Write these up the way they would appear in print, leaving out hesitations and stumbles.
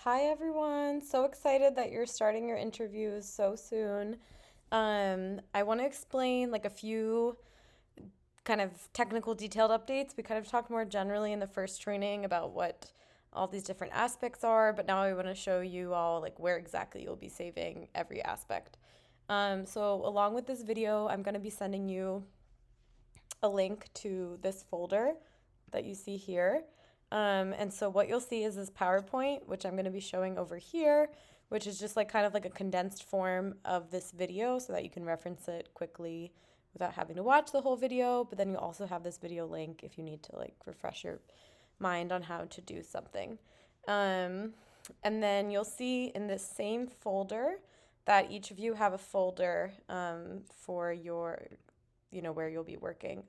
Hi everyone. So excited that you're starting your interviews so soon. I want to explain like a few kind of technical detailed updates. We kind of talked more generally in the first training about what all these different aspects are, but now I want to show you all like where exactly you'll be saving every aspect. So along with this video, I'm going to be sending you a link to this folder that you see here. And so what you'll see is this PowerPoint, which I'm going to be showing over here, which is just like kind of like a condensed form of this video so that you can reference it quickly without having to watch the whole video. But then you also have this video link if you need to like refresh your mind on how to do something. And then you'll see in this same folder that each of you have a folder for your, where you'll be working.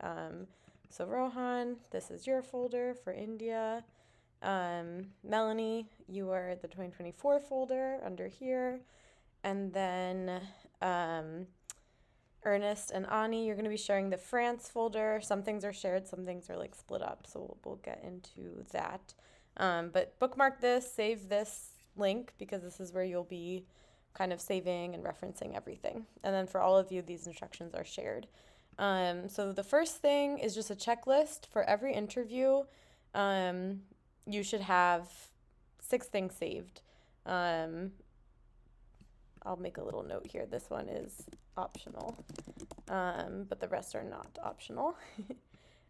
So Rohan, this is your folder for India. Melanie, you are the 2024 folder under here. And then Ernest and Ani, you're going to be sharing the France folder. Some things are shared, some things are like split up. So we'll get into that. But bookmark this, save this link because this is where you'll be kind of saving and referencing everything. And then for all of you, these instructions are shared. So the first thing is just a checklist for every interview. You should have 6 things saved. I'll make a little note here. This one is optional, but the rest are not optional.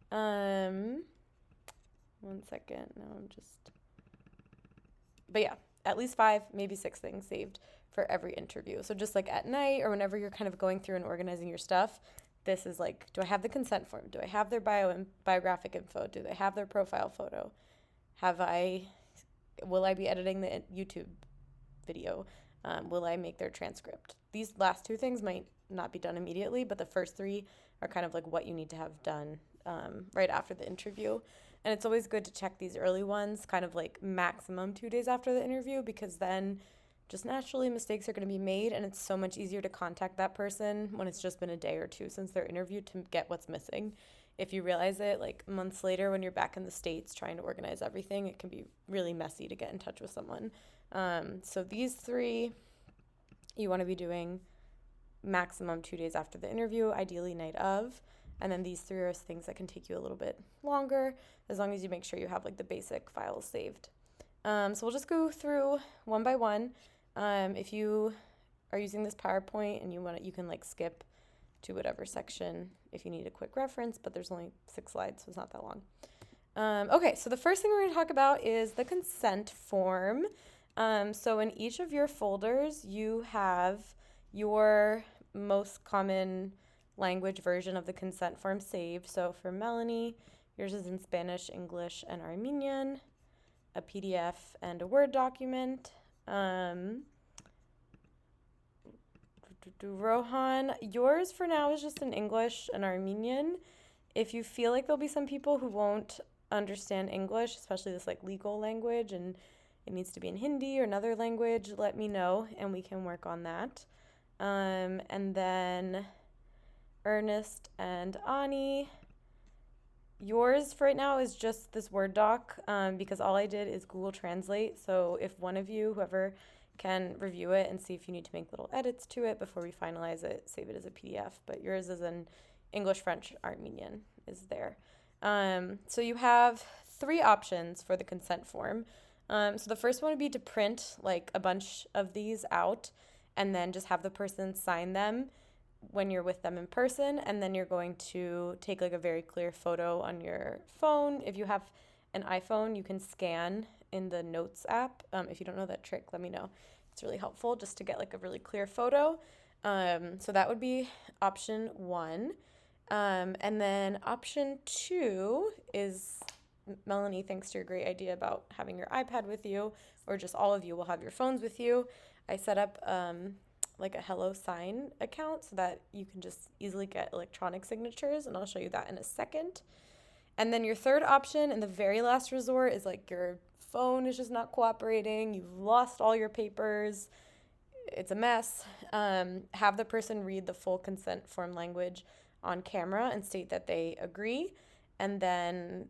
1 second. No, but yeah, at least 5, maybe 6 things saved for every interview. So just like at night or whenever you're kind of going through and organizing your stuff, this is like, do I have the consent form? Do I have their biographic info? Do they have their profile photo? Will I be editing the YouTube video? Will I make their transcript? These last 2 things might not be done immediately, but the first 3 are kind of like what you need to have done right after the interview. And it's always good to check these early ones kind of like maximum 2 days after the interview because then just naturally mistakes are going to be made and it's so much easier to contact that person when it's just been a day or 2 since their interview to get what's missing. If you realize it like months later when you're back in the States trying to organize everything, it can be really messy to get in touch with someone. So these 3 you want to be doing maximum 2 days after the interview, ideally night of. And then these 3 are things that can take you a little bit longer as long as you make sure you have like the basic files saved. So we'll just go through one by one. If you are using this PowerPoint and you can like skip to whatever section if you need a quick reference, but there's only 6 slides, so it's not that long. Okay, so the first thing we're going to talk about is the consent form. So in each of your folders, you have your most common language version of the consent form saved. So for Melanie, yours is in Spanish, English, and Armenian, a PDF and a Word document. Rohan, yours for now is just in English and Armenian. If you feel like there'll be some people who won't understand English, especially this like legal language, and it needs to be in Hindi or another language, let me know and we can work on that. And then Ernest and Ani, yours for right now is just this Word doc because all I did is Google Translate. So if one of you, whoever can review it and see if you need to make little edits to it before we finalize it, save it as a PDF. But yours is in English, French, Armenian is there. So you have 3 options for the consent form. So the first one would be to print like a bunch of these out and then just have the person sign them when you're with them in person. And then you're going to take like a very clear photo on your phone. If you have an iPhone, you can scan in the Notes app. If you don't know that trick, let me know. It's really helpful just to get like a really clear photo. So that would be option 1. And then option 2 is, Melanie, thanks to your great idea about having your iPad with you, or just all of you will have your phones with you. I set up like a Hello Sign account so that you can just easily get electronic signatures, and I'll show you that in a second. And then your third option and the very last resort is like your phone is just not cooperating, you've lost all your papers, it's a mess. Have the person read the full consent form language on camera and state that they agree, and then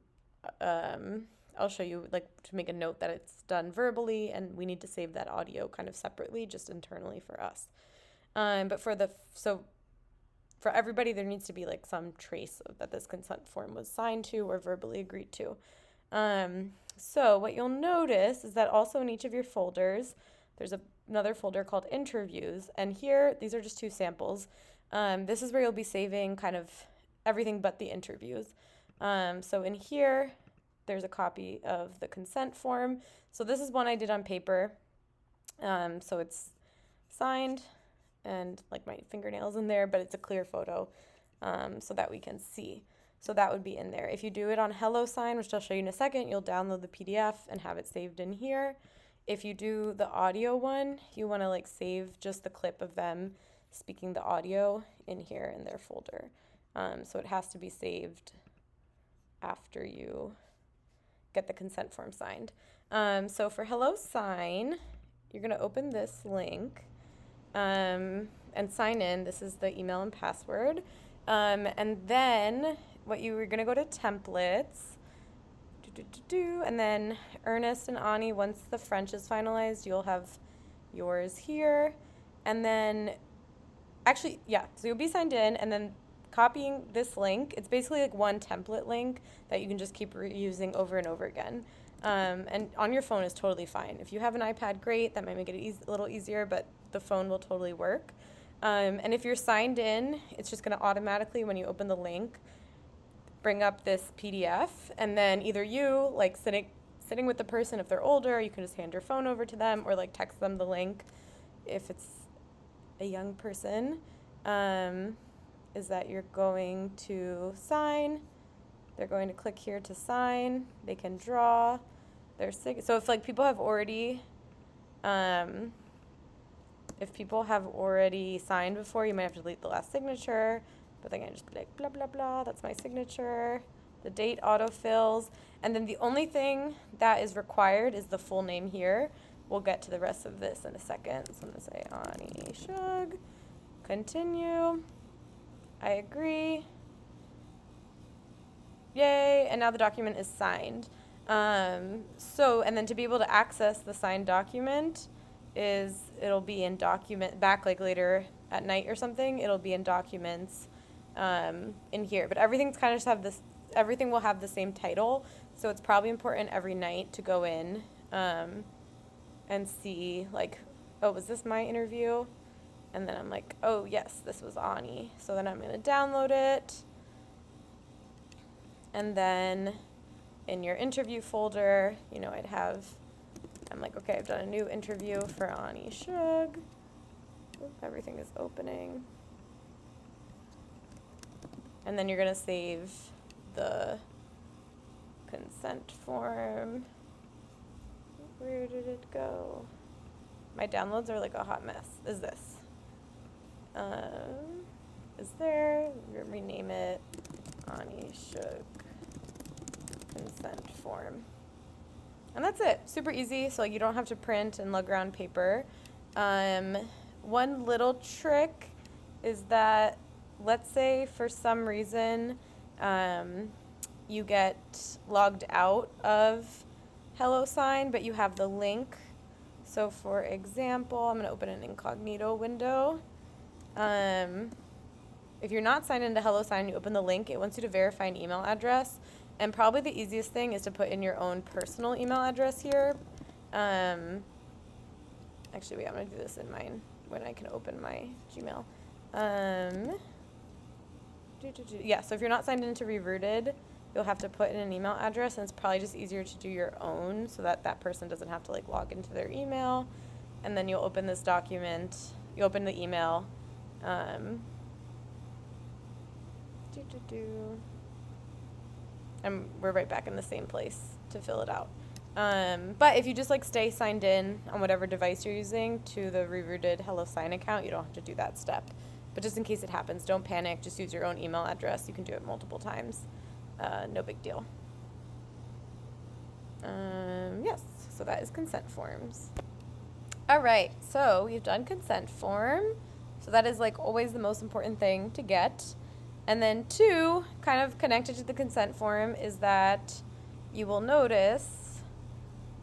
I'll show you like to make a note that it's done verbally, and we need to save that audio kind of separately, just internally for us. But for everybody, there needs to be like some trace of that this consent form was signed to or verbally agreed to. So what you'll notice is that also in each of your folders, there's another folder called interviews. And here, these are just two samples. This is where you'll be saving kind of everything but the interviews. So in here, there's a copy of the consent form. So this is one I did on paper. So it's signed and like my fingernails in there, but it's a clear photo so that we can see. So that would be in there. If you do it on HelloSign, which I'll show you in a second, you'll download the PDF and have it saved in here. If you do the audio one, you want to like save just the clip of them speaking the audio in here in their folder. So it has to be saved after you get the consent form signed. So for HelloSign, you're going to open this link and sign in. This is the email and password. And then you're going to go to templates. And then Ernest and Ani, once the French is finalized, you'll have yours here. And then, actually, yeah, so you'll be signed in, and then copying this link. It's basically like one template link that you can just keep reusing over and over again. And on your phone is totally fine. If you have an iPad, great. That might make it a little easier, but the phone will totally work. And if you're signed in, it's just going to automatically, when you open the link, bring up this PDF, and then either you, like sitting with the person, if they're older, you can just hand your phone over to them, or like text them the link if it's a young person, is that you're going to sign. They're going to click here to sign. They can draw their so if like people have already signed before, you might have to delete the last signature. But then I just be like, blah, blah, blah, that's my signature. The date autofills. And then the only thing that is required is the full name here. We'll get to the rest of this in a second. So I'm going to say Ani Shug. Continue. I agree. Yay. And now the document is signed. And then to be able to access the signed document it'll be in document, back like later at night or something, it'll be in documents in here, but everything's kind of just everything will have the same title, so it's probably important every night to go in and see like, oh, was this my interview? And then I'm like, oh yes, this was Ani. So then I'm going to download it, and then in your interview folder, I'm like, okay, I've done a new interview for Ani Shug. Everything is opening. And then you're going to save the consent form. Where did it go? My downloads are like a hot mess. Is this? Is there? We're going to rename it Ani Shug consent form. And that's it. Super easy. So you don't have to print and lug around paper. One little trick is that, let's say for some reason you get logged out of HelloSign, but you have the link. So for example, I'm going to open an incognito window. If you're not signed into HelloSign, you open the link, it wants you to verify an email address. And probably the easiest thing is to put in your own personal email address here. Actually, wait, I'm going to do this in mine when I can open my Gmail. Yeah, so if you're not signed into Reverted, you'll have to put in an email address, and it's probably just easier to do your own so that that person doesn't have to like log into their email. And then you'll open this document, you open the email. And we're right back in the same place to fill it out. But if you just like stay signed in on whatever device you're using to the rerouted HelloSign account, you don't have to do that step. But just in case it happens, don't panic. Just use your own email address. You can do it multiple times. No big deal. Yes, so that is consent forms. All right, so we've done consent form. So that is like always the most important thing to get. And then 2, kind of connected to the consent form, is that you will notice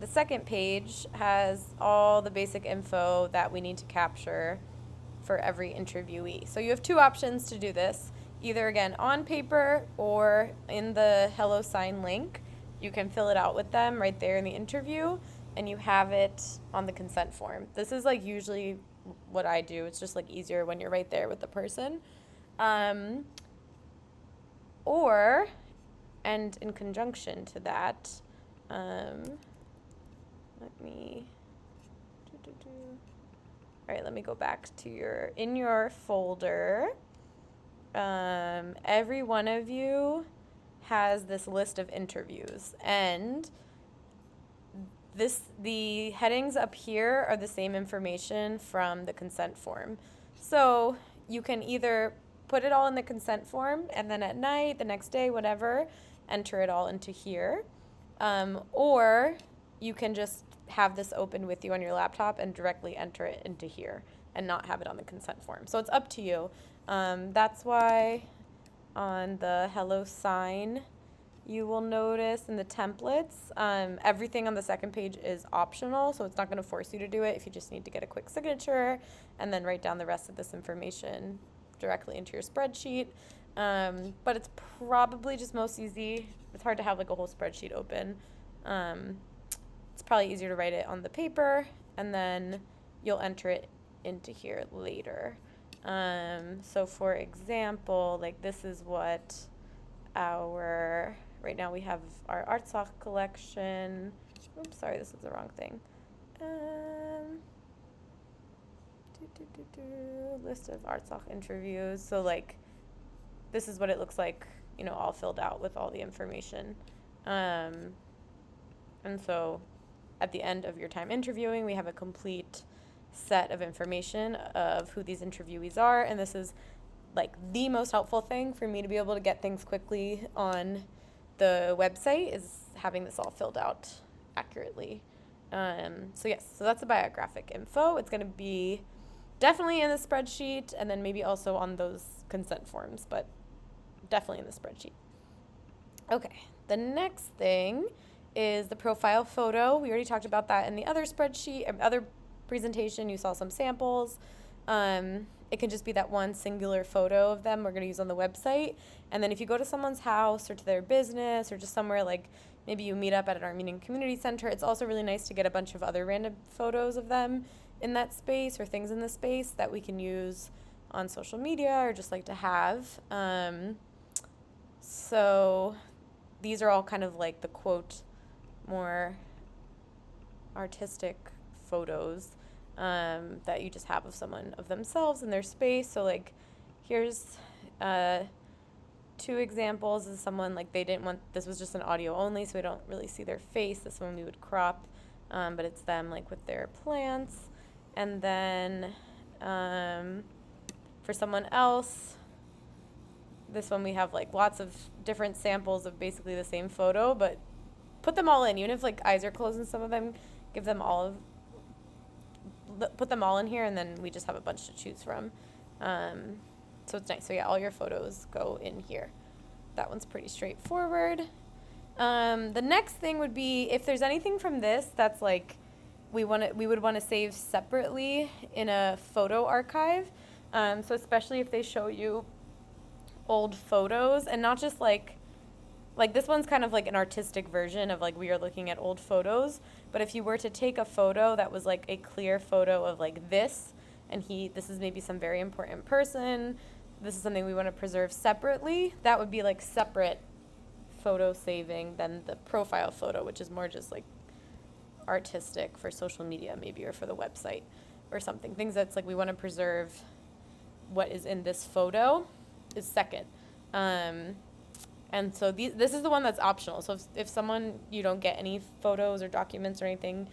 the second page has all the basic info that we need to capture for every interviewee. So you have two options to do this, either again on paper or in the Hello Sign link. You can fill it out with them right there in the interview, and you have it on the consent form. This is like usually what I do. It's just like easier when you're right there with the person. Or, and in conjunction to that, let me go back to in your folder. Every one of you has this list of interviews, and the headings up here are the same information from the consent form. So you can either put it all in the consent form and then at night, the next day, whatever, enter it all into here. Or you can just have this open with you on your laptop and directly enter it into here and not have it on the consent form. So it's up to you. That's why on the Hello Sign, you will notice in the templates, everything on the second page is optional, so it's not going to force you to do it if you just need to get a quick signature and then write down the rest of this information directly into your spreadsheet. But it's probably just most easy. It's hard to have like a whole spreadsheet open. It's probably easier to write it on the paper, and then you'll enter it into here later. So for example, like this is what right now we have our art sock collection. Oops, sorry, this is the wrong thing. List of art sock interviews. So like, this is what it looks like, all filled out with all the information. And so at the end of your time interviewing, we have a complete set of information of who these interviewees are, and this is like the most helpful thing for me to be able to get things quickly on the website is having this all filled out accurately. So that's the biographic info. It's going to be definitely in the spreadsheet, and then maybe also on those consent forms, but definitely in the spreadsheet. Okay, the next thing is the profile photo. We already talked about that in the other spreadsheet, other presentation. You saw some samples. It can just be that one singular photo of them we're going to use on the website. And then if you go to someone's house or to their business or just somewhere like maybe you meet up at an Armenian community center, it's also really nice to get a bunch of other random photos of them in that space or things in the space that we can use on social media or just like to have. So these are all kind of like the quote more artistic photos that you just have of someone, of themselves in their space. So like here's two examples of someone like this was just an audio only, so we don't really see their face. This one we would crop, but it's them like with their plants. And then for someone else, this one we have like lots of different samples of basically the same photo, but put them all in. Even if like eyes are closed in some of them, put them all in here, and then we just have a bunch to choose from. So it's nice. So yeah, all your photos go in here. That one's pretty straightforward. The next thing would be if there's anything from this that's like we would want to save separately in a photo archive. So especially if they show you old photos, and not just like this one's kind of like an artistic version of like we are looking at old photos, but if you were to take a photo that was like a clear photo of like this, and this is maybe some very important person, this is something we want to preserve separately, that would be like separate photo saving than the profile photo, which is more just like artistic for social media maybe, or for the website or something. Things that's like we want to preserve what is in this photo is second. And so this is the one that's optional. So if someone, you don't get any photos or documents or anything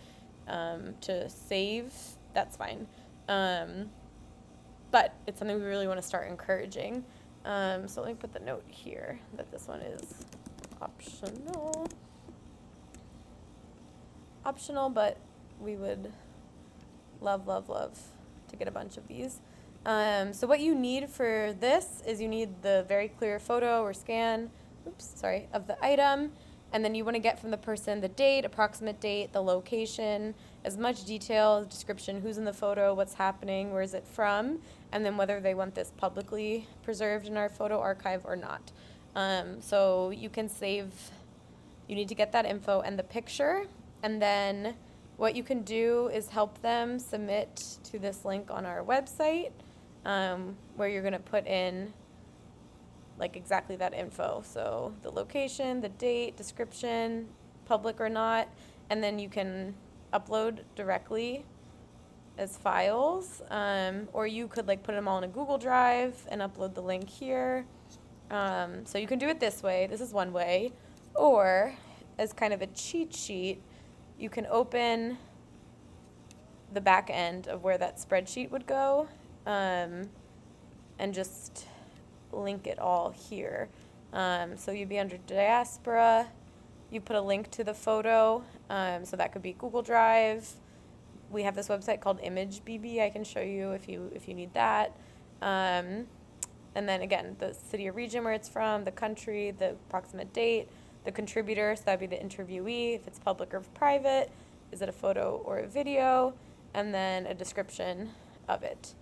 to save, that's fine. But it's something we really want to start encouraging. So let me put the note here that this one is optional. Optional, but we would love to get a bunch of these. So what you need for this is you need the very clear photo or scan of the item. And then you want to get from the person the date, approximate date, the location, as much detail, description, who's in the photo, what's happening, where is it from, and then whether they want this publicly preserved in our photo archive or not. So you can save, you need to get that info and the picture, and then what you can do is help them submit to this link on our website, where you're going to put in like exactly that info. So the location, the date, description, public or not, and then you can upload directly as files, or you could like put them all in a Google Drive and upload the link here. So you can do it this way. This is one way. Or as kind of a cheat sheet, you can open the back end of where that spreadsheet would go, and just link it all here. So you'd be under diaspora, you put a link to the photo, so that could be Google Drive. We have this website called ImageBB. I can show you if you need that. And then again, the city or region where it's from, the country, the approximate date, the contributor, so that'd be the interviewee, if it's public or private, is it a photo or a video, and then a description of it.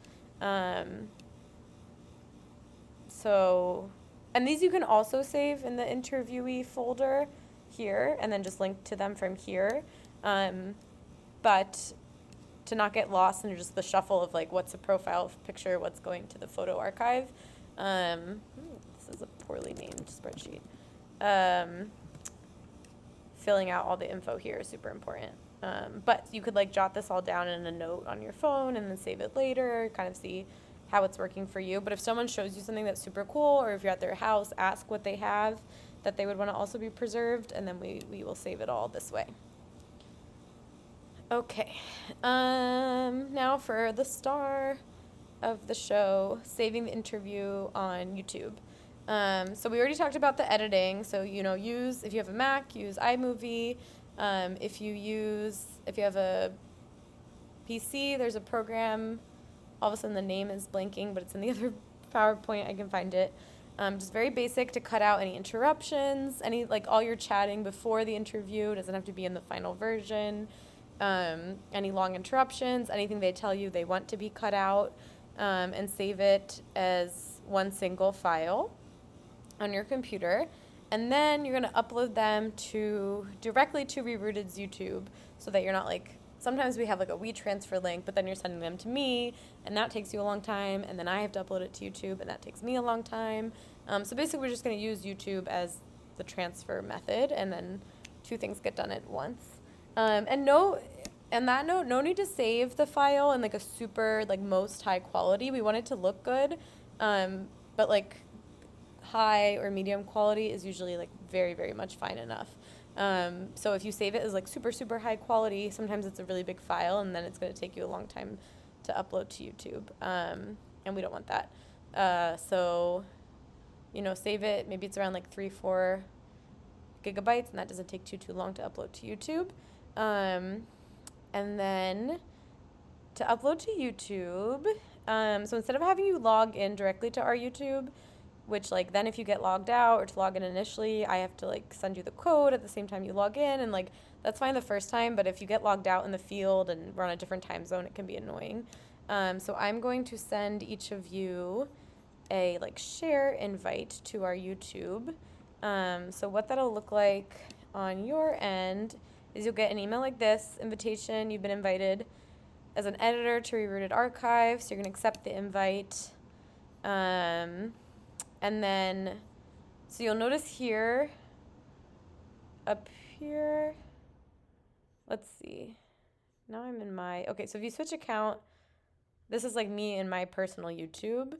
So, and these you can also save in the interviewee folder here, and then just link to them from here. But to not get lost in just the shuffle of like what's a profile picture, what's going to the photo archive. This is a poorly named spreadsheet. Filling out all the info here is super important. But you could like jot this all down in a note on your phone and then save it later, kind of see how it's working for you. But if someone shows you something that's super cool, or if you're at their house, ask what they have that they would want to also be preserved, and then we will save it all this way. Okay, now for the star of the show, saving the interview on YouTube. So we already talked about the editing. So, if you have a Mac, use iMovie. If you have a PC, there's a program, all of a sudden the name is blanking, but it's in the other PowerPoint, I can find it. Just very basic to cut out any interruptions, all your chatting before the interview doesn't have to be in the final version. Any long interruptions, anything they tell you they want to be cut out, and save it as one single file on your computer. And then you're going to upload them directly to Rerooted's YouTube, so that you're not sometimes we have a WeTransfer link, but then you're sending them to me, and that takes you a long time, and then I have to upload it to YouTube, and that takes me a long time. So basically we're just going to use YouTube as the transfer method, and then two things get done at once. No need to save the file in a super most high quality. We want it to look good, but high or medium quality is usually very, very much fine enough. So if you save it as super, super high quality, sometimes it's a really big file, and then it's going to take you a long time to upload to YouTube. And we don't want that. So, save it. Maybe it's around 3-4 gigabytes, and that doesn't take too long to upload to YouTube. And then to upload to YouTube, so instead of having you log in directly to our YouTube, which then if you get logged out or to log in initially, I have to send you the code at the same time you log in, and that's fine the first time, but if you get logged out in the field and we're on a different time zone, it can be annoying. So I'm going to send each of you a share invite to our YouTube. So what that'll look like on your end is you'll get an email like this, invitation, you've been invited as an editor to Rerooted Archive, so you're going to accept the invite. And then, so you'll notice here, up here, let's see, now I'm in okay, so if you switch account, this is me in my personal YouTube.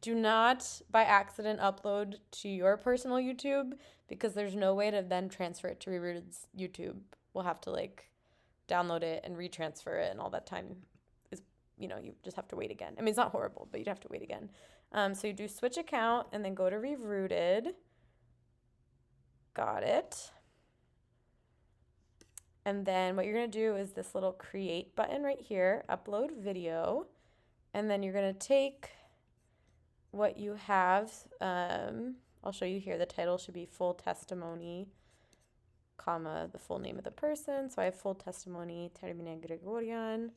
Do not, by accident, upload to your personal YouTube, because there's no way to then transfer it to Rerooted's YouTube. We'll have to download it and retransfer it, and all that time is, you just have to wait again. I mean, it's not horrible, but you'd have to wait again. So you do switch account and then go to Rerooted. Got it. And then what you're going to do is this little create button right here, upload video, and then you're going to take what you have. I'll I'll show you here. The title should be full testimony, comma, the full name of the person. So I have full testimony, Termine Gregorian.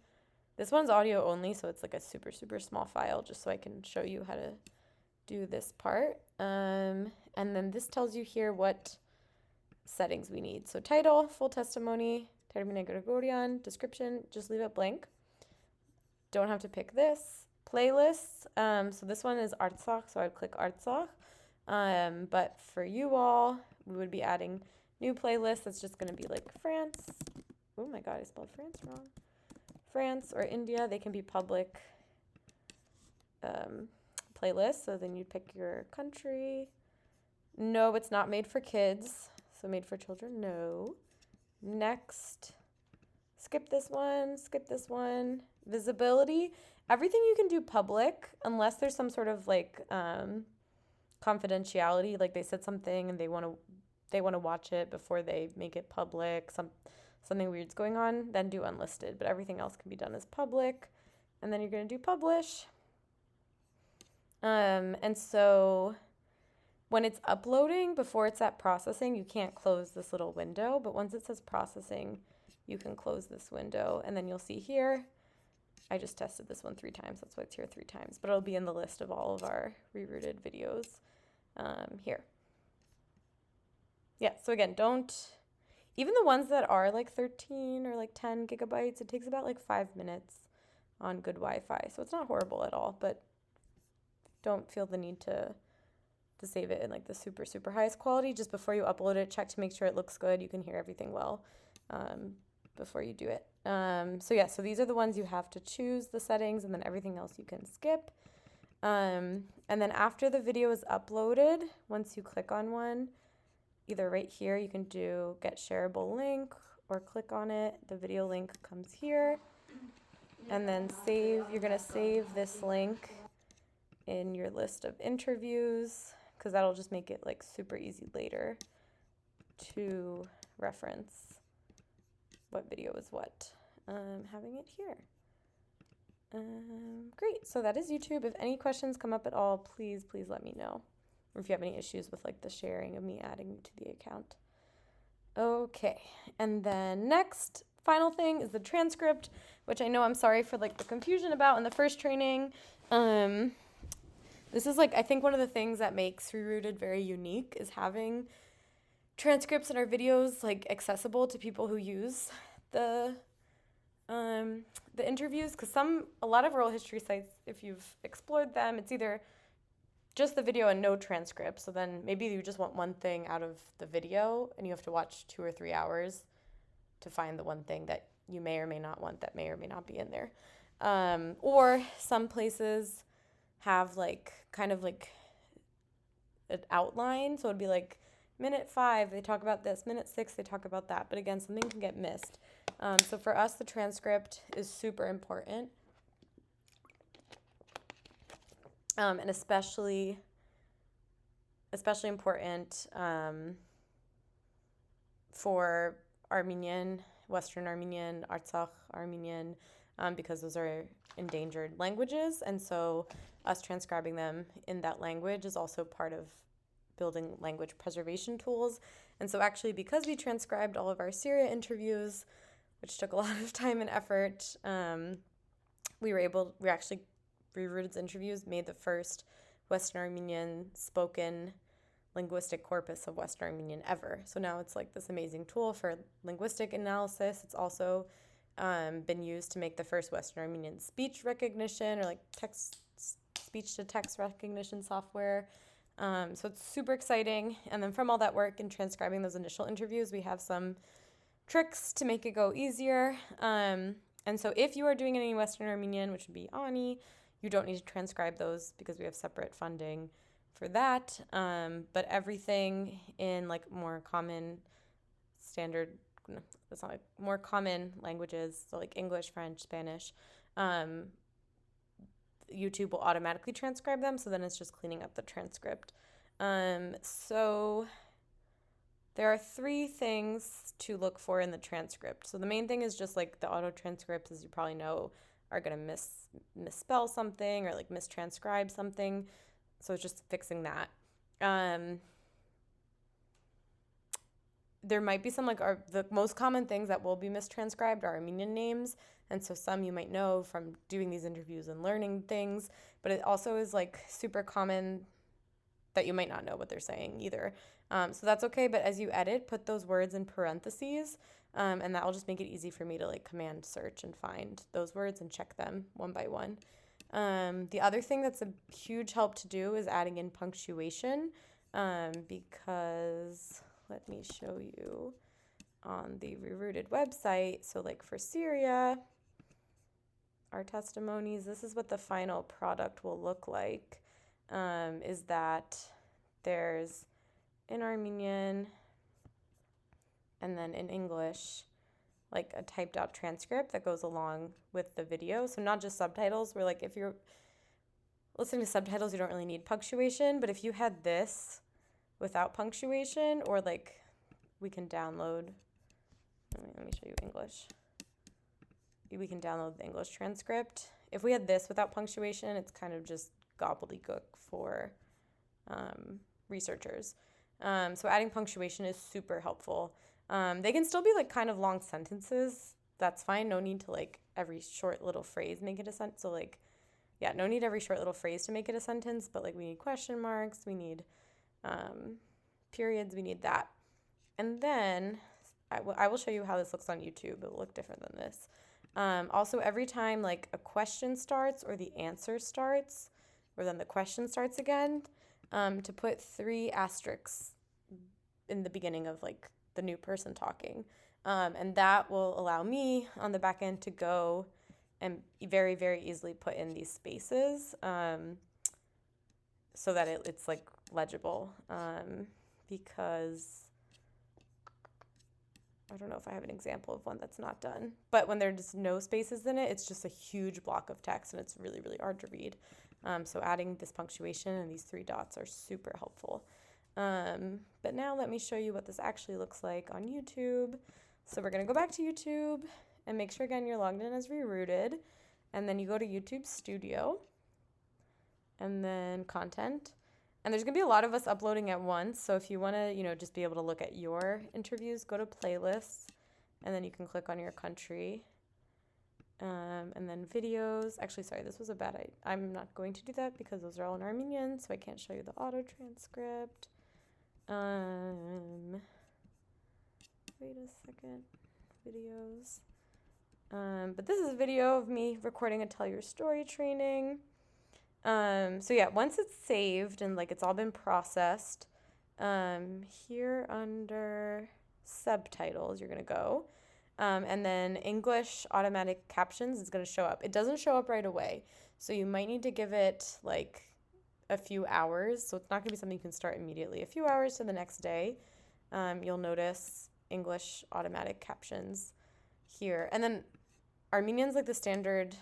This one's audio only, so it's like a super, super small file just so I can show you how to do this part. And then this tells you here what settings we need. So title, full testimony, Termine Gregorian, description, just leave it blank. Don't have to pick this. Playlists, so this one is Artsakh, so I'd click Artsakh. But for you all, we would be adding new playlists. That's just going to be like France. Oh my God, I spelled France wrong. France or India, they can be public playlists. So then you'd pick your country. No, it's not made for kids. So made for children, no. Next. Skip this one. Visibility. Everything you can do public unless there's some sort of like confidentiality, like they said something and they want to watch it before they make it public, something weird's going on, then do unlisted. But everything else can be done as public. And then you're going to do publish. And so when it's uploading, before it's at processing, you can't close this little window. But once it says processing, you can close this window. And then you'll see here, I just tested this one 3 times. That's why it's here 3 times. But it'll be in the list of all of our rerouted videos here. Yeah, so again, even the ones that are like 13 or like 10 gigabytes, it takes about like 5 minutes on good Wi-Fi. So it's not horrible at all, but don't feel the need to save it in like the super, super highest quality. Just before you upload it, check to make sure it looks good. You can hear everything well before you do it. So yeah, so these are the ones you have to choose the settings, and then everything else you can skip. And then after the video is uploaded, once you click on one, either right here, you can do get shareable link or click on it. The video link comes here, and then save. You're going to save this link in your list of interviews, because that'll just make it like super easy later to reference what video is what. Having it here. Great, so that is YouTube. If any questions come up at all, please let me know. Or if you have any issues with like the sharing of me adding you to the account. Okay, and then next, final thing is the transcript, which I know I'm sorry for like the confusion about in the first training. This is like, I think one of the things that makes Rerouted very unique is having transcripts in our videos like accessible to people who use the interviews, because a lot of oral history sites, if you've explored them, it's either just the video and no transcript. So then maybe you just want one thing out of the video and you have to watch 2 or 3 hours to find the one thing that you may or may not want that may or may not be in there. Or some places have like kind of like an outline. So it'd be like minute 5, they talk about this. Minute 6, they talk about that. But again, something can get missed. So for us, the transcript is super important. And especially important for Armenian, Western Armenian, Artsakh Armenian, because those are endangered languages. And so us transcribing them in that language is also part of building language preservation tools. And so actually, because we transcribed all of our Syria interviews, which took a lot of time and effort, we actually, Rerouted's interviews made the first Western Armenian spoken linguistic corpus of Western Armenian ever. So now it's like this amazing tool for linguistic analysis. It's also been used to make the first Western Armenian speech recognition or like speech-to-text recognition software. So it's super exciting. And then from all that work and transcribing those initial interviews, we have some tricks to make it go easier. And so if you are doing any Western Armenian, which would be Ani, you don't need to transcribe those because we have separate funding for that. But everything in like more common standard, that's not like more common languages, so like English, French, Spanish, YouTube will automatically transcribe them. So then it's just cleaning up the transcript. So there are 3 things to look for in the transcript. So the main thing is just like the auto transcripts, as you probably know, are going to misspell something or like mistranscribe something. So it's just fixing that. Um, there might be some like the most common things that will be mistranscribed are Armenian names, and so some you might know from doing these interviews and learning things, but it also is like super common that you might not know what they're saying either. So that's okay, but as you edit, put those words in parentheses, and that will just make it easy for me to like command search and find those words and check them one by one. The other thing that's a huge help to do is adding in punctuation, because let me show you on the Rerouted website. So like for Syria, our testimonies, this is what the final product will look like, is that there's in Armenian and then in English, like a typed out transcript that goes along with the video. So not just subtitles, where like if you're listening to subtitles, you don't really need punctuation, but if you had this without punctuation, or like we can download, let me show you English. We can download the English transcript. If we had this without punctuation, it's kind of just gobbledygook for researchers. So adding punctuation is super helpful. They can still be like kind of long sentences. That's fine. No need to like every short little phrase make it a sentence. So like, yeah, no need every short little phrase to make it a sentence, but like we need question marks, we need periods, we need that. And then I will show you how this looks on YouTube. It will look different than this. Also, every time like a question starts or the answer starts, or then the question starts again, to put 3 asterisks in the beginning of like the new person talking. And that will allow me on the back end to go and very, very easily put in these spaces, so that it's like legible, because I don't know if I have an example of one that's not done, but when there's no spaces in it, it's just a huge block of text and it's really, really hard to read. So adding this punctuation and these 3 dots are super helpful. But now let me show you what this actually looks like on YouTube. So we're going to go back to YouTube and make sure again you're logged in as Rerouted, and then you go to YouTube Studio and then Content. And there's going to be a lot of us uploading at once, so if you want to, just be able to look at your interviews, go to Playlists, and then you can click on your country. And then videos. Actually, sorry, this was a bad idea. I'm not going to do that because those are all in Armenian, so I can't show you the auto transcript. Wait a second. Videos. But this is a video of me recording a Tell Your Story training. So yeah, once it's saved and like it's all been processed, here under subtitles, you're going to go. And then English automatic captions is going to show up. It doesn't show up right away, so you might need to give it like a few hours. So it's not going to be something you can start immediately. A few hours to the next day, you'll notice English automatic captions here. And then Armenian's like the standard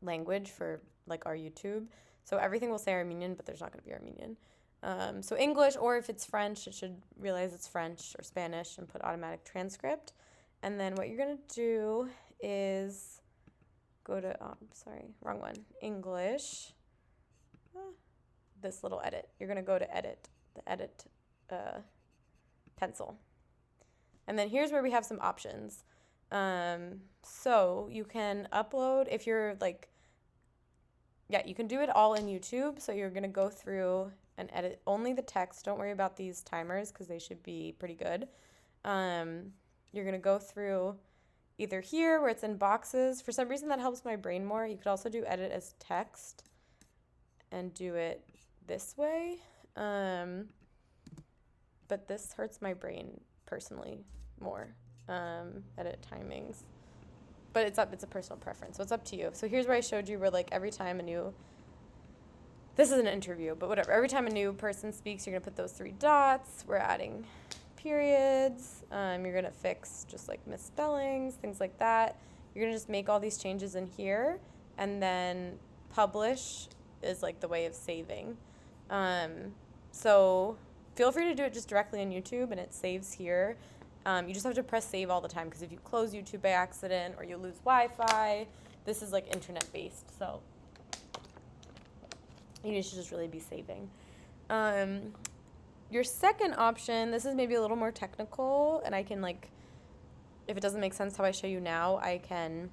language for like our YouTube. So everything will say Armenian, but there's not going to be Armenian. So English, or if it's French, it should realize it's French or Spanish and put automatic transcript. And then what you're going to do is go to, wrong one, English, this little edit. You're going to go to edit, the edit pencil. And then here's where we have some options. So you can upload, if you're like, you can do it all in YouTube. So you're going to go through and edit only the text. Don't worry about these timers because they should be pretty good. You're going to go through either here where it's in boxes. For some reason that helps my brain more. You could also do edit as text and do it this way. But this hurts my brain personally more. Edit timings. But it's a personal preference, so it's up to you. So here's where I showed you where like every time this is an interview, but whatever. Every time a new person speaks, you're going to put those 3 dots. We're adding periods. You're going to fix just like misspellings, things like that. You're going to just make all these changes in here, and then publish is like the way of saving. So feel free to do it just directly on YouTube, and it saves here. You just have to press save all the time, because if you close YouTube by accident or you lose Wi-Fi, this is like internet based, so you should just really be saving. Your second option, this is maybe a little more technical, and I can like, if it doesn't make sense how I show you now, I can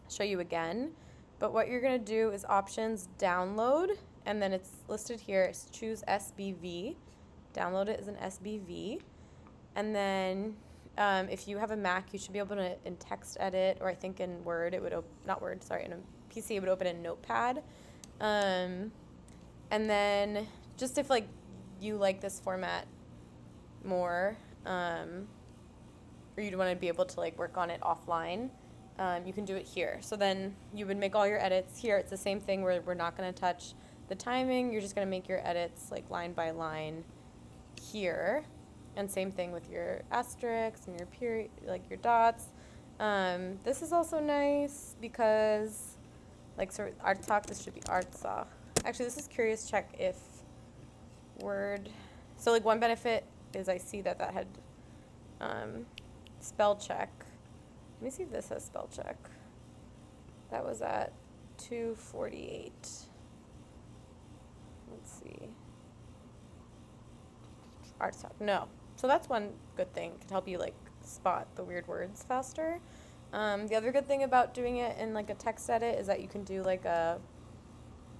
show you again. But what you're gonna do is options download, and then it's listed here. It's choose SBV. Download it as an SBV, and then if you have a Mac, you should be able to in text edit, or I think in Word it would not Word, sorry, in a PC it would open in Notepad. And then just if like you like this format more, or you'd want to be able to like work on it offline, you can do it here. So then you would make all your edits here. It's the same thing where we're not going to touch the timing. You're just going to make your edits like line by line here. And same thing with your asterisks and your period, like your dots. This is also nice because, like, sort of art talk. This should be art saw. Actually, this is curious check if Word. So like one benefit is I see that had spell check. Let me see if this has spell check. That was at 248. Let's see. Art talk. No. So that's one good thing. It can help you like spot the weird words faster. The other good thing about doing it in like a text edit is that you can do like a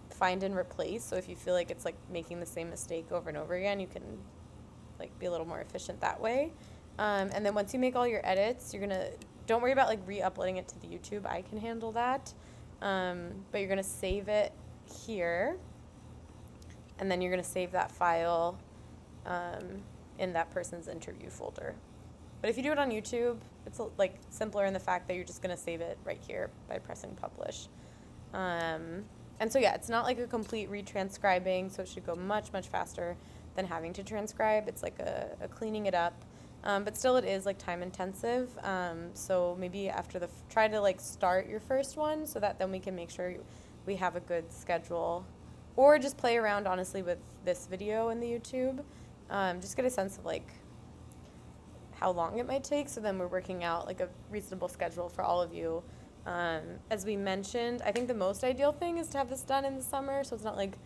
find and replace. So if you feel like it's like making the same mistake over and over again, you can like be a little more efficient that way. And then once you make all your edits, don't worry about like re-uploading it to the YouTube. I can handle that. But you're gonna save it here, and then you're gonna save that file in that person's interview folder. But if you do it on YouTube, it's like simpler in the fact that you're just gonna save it right here by pressing publish. And so yeah, it's not like a complete retranscribing, so it should go much, much faster than having to transcribe. It's like a cleaning it up. But still it is like time intensive. So maybe after try to like start your first one so that then we can make sure we have a good schedule, or just play around honestly with this video in the YouTube. Just get a sense of like how long it might take. So then we're working out like a reasonable schedule for all of you. As we mentioned, I think the most ideal thing is to have this done in the summer, so it's not like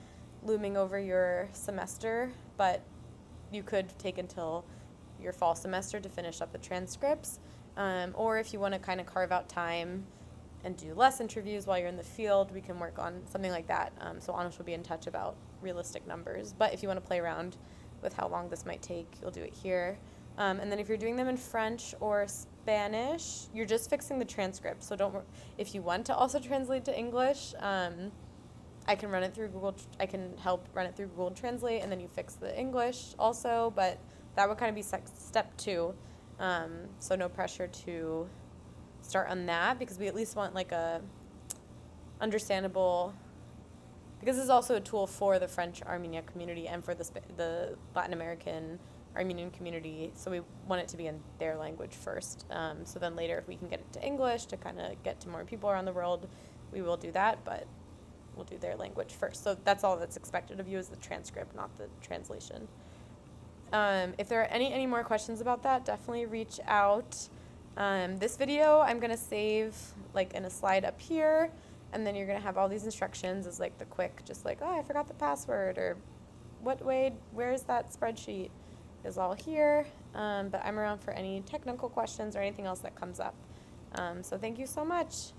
looming over your semester, but you could take until your fall semester to finish up the transcripts. Or if you want to kind of carve out time and do less interviews while you're in the field, we can work on something like that. So Anish will be in touch about realistic numbers. But if you want to play around with how long this might take, you'll do it here. And then if you're doing them in French or Spanish, you're just fixing the transcript. So if you want to also translate to English, I can run it through I can help run it through Google Translate, and then you fix the English also. But that would kind of be step 2. So no pressure to start on that, because we at least want like a understandable, because this is also a tool for the French Armenia community and for the Latin American Armenian community, so we want it to be in their language first. So then later, if we can get it to English to kind of get to more people around the world, we will do that, but we'll do their language first. So that's all that's expected of you, is the transcript, not the translation. If there are any more questions about that, definitely reach out. This video I'm going to save like in a slide up here, and then you're going to have all these instructions as like the quick, just like, oh, I forgot the password, or where's that spreadsheet, is all here. But I'm around for any technical questions or anything else that comes up. So thank you so much.